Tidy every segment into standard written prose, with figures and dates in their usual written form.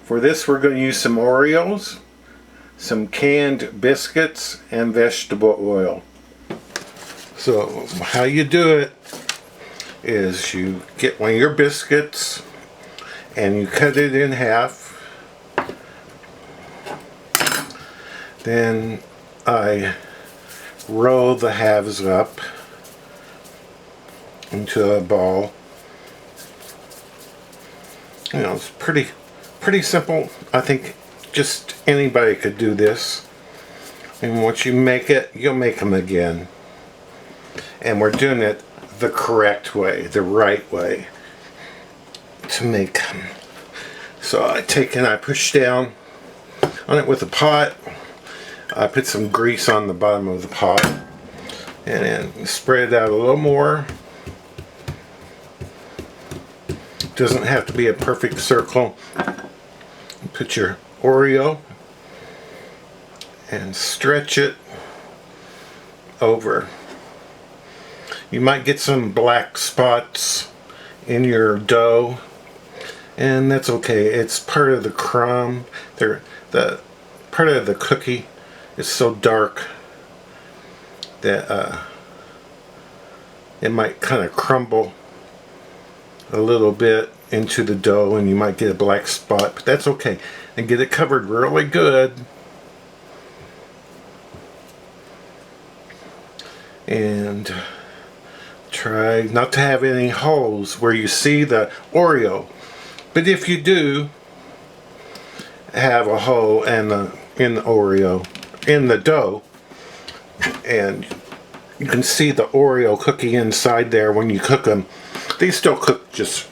For this we're going to use some Oreos, some canned biscuits, and vegetable oil. So how you do it is you get one of your biscuits and you cut it in half. Then I roll the halves up into a ball. You know, it's pretty simple. I think just anybody could do this. And once you make it, you'll make them again. And we're doing it the correct way, the right way to make them. So I take and I push down on it with a pot. I put some grease on the bottom of the pot and then spread it out a little more. Doesn't have to be a perfect circle. Put your Oreo and stretch it over. You might get some black spots in your dough, and that's okay. It's part of the crumb. The part of the cookie is so dark that it might kind of crumble a little bit into the dough and you might get a black spot, but that's okay. And get it covered really good. And try not to have any holes where you see the Oreo. But if you do have a hole in the Oreo, in the dough, and you can see the Oreo cookie inside there when you cook them, they still cook just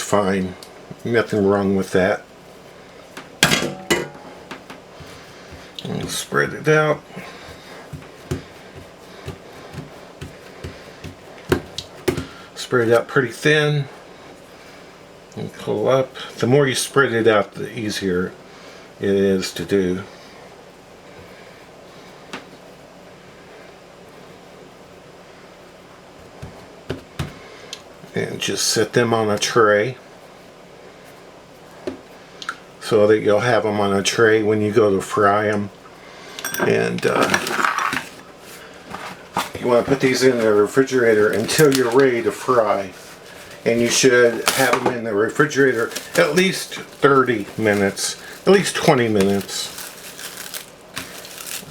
fine. Nothing wrong with that. And spread it out. Spread it out pretty thin and pull up. The more you spread it out, the easier it is to do. And just set them on a tray so that you'll have them on a tray when you go to fry them. And you want to put these in the refrigerator until you're ready to fry. And you should have them in the refrigerator at least 30 minutes, at least 20 minutes.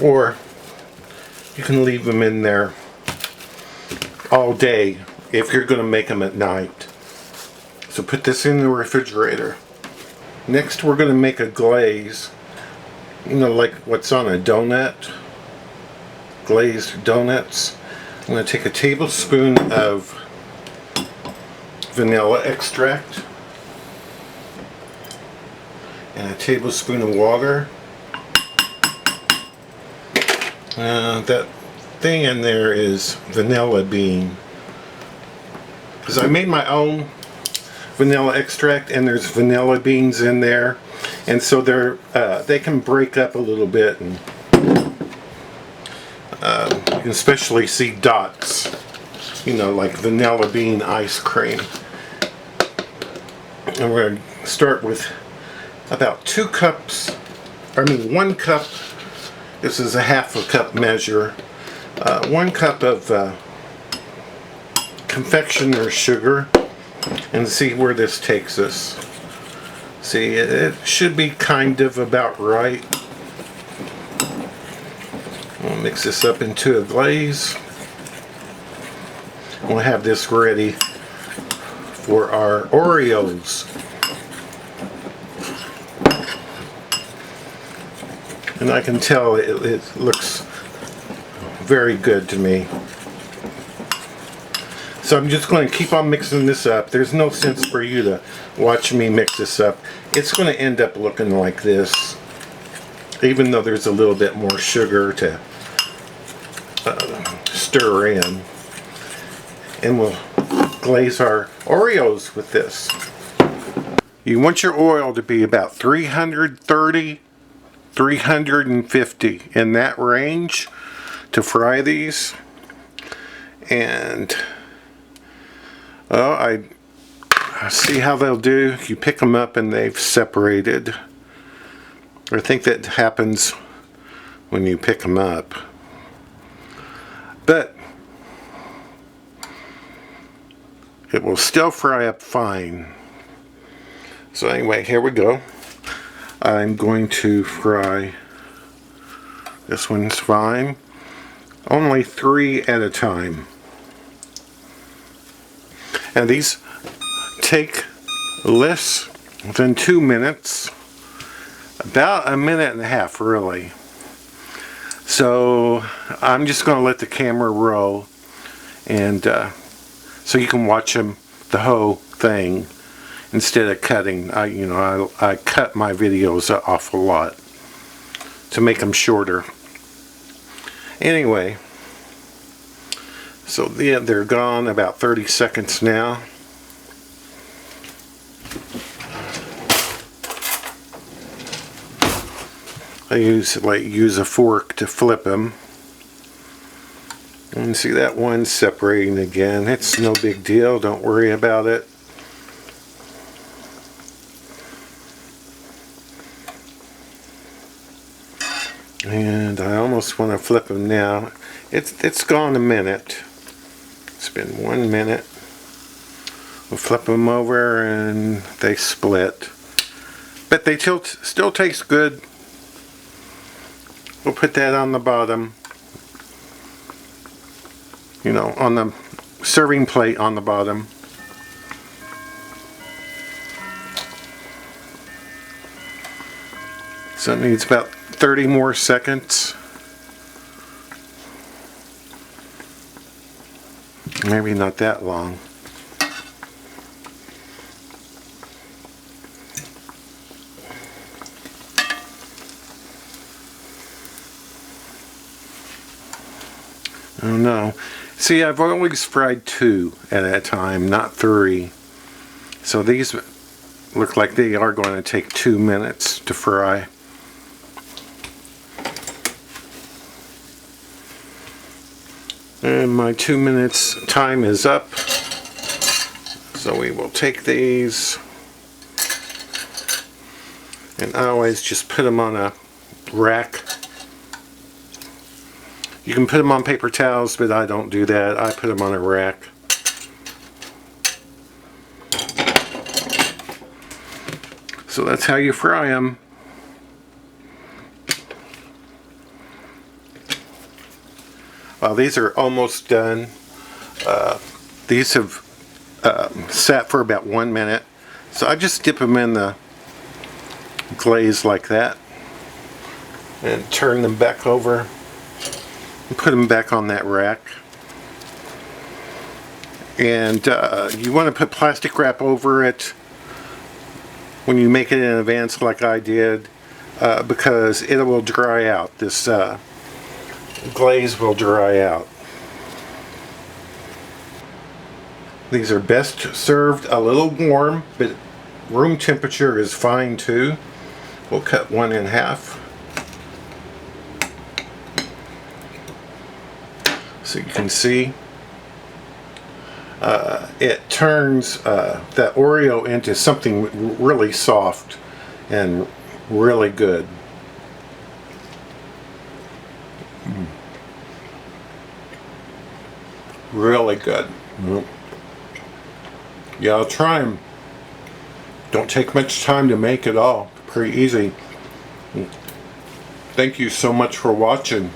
Or you can leave them in there all day if you're going to make them at night. So put this in the refrigerator. Next we're going to make a glaze. You know, like what's on a donut. Glazed donuts. I'm going to take a tablespoon of vanilla extract and a tablespoon of water. That thing in there is vanilla bean, because I made my own vanilla extract and there's vanilla beans in there, and so they can break up a little bit, and you can especially see dots, you know, like vanilla bean ice cream. And we're going to start with about 2 cups, I mean 1 cup, this is a half a cup measure, 1 cup of confectioner's sugar, and see where this takes us. See, it should be kind of about right. We'll mix this up into a glaze. We'll have this ready for our Oreos. And I can tell it looks very good to me. So I'm just going to keep on mixing this up. There's no sense for you to watch me mix this up. It's going to end up looking like this, even though there's a little bit more sugar to stir in. And we'll glaze our Oreos with this. You want your oil to be about 330, 350 in that range to fry these. And I see how they'll do. You pick them up and they've separated. I think that happens when you pick them up. But it will still fry up fine. So anyway, here we go. I'm going to fry. This one's fine. Only 3 at a time. And these take less than 2 minutes. About 1.5 minutes, really. So I'm just going to let the camera roll, and so you can watch them, the whole thing, instead of cutting. I cut my videos off a lot to make them shorter. Anyway, so yeah, they're gone about 30 seconds now. I use a fork to flip them. And see that one separating again. It's no big deal, don't worry about it. And I almost want to flip them now. It's gone 1 minute. It's been 1 minute. We'll flip them over and they split. But they still taste good. We'll put that on the bottom. On the serving plate on the bottom. So it needs about 30 more seconds. Maybe not that long. Oh no. See, I've always fried 2 at a time, not 3. So these look like they are going to take 2 minutes to fry. And my 2 minutes time is up. So we will take these. And I always just put them on a rack. You can put them on paper towels, but I don't do that. I put them on a rack. So that's how you fry them. Well, these are almost done. These have sat for about 1 minute. So I just dip them in the glaze like that. And turn them back over. And put them back on that rack. And you want to put plastic wrap over it when you make it in advance like I did, because it will dry out. This glaze will dry out. These are best served a little warm, but room temperature is fine too. We'll cut one in half. So you can see it turns that Oreo into something really soft and really good. Really good. Yeah, I'll try them. Don't take much time to make at all. Pretty easy. Thank you so much for watching.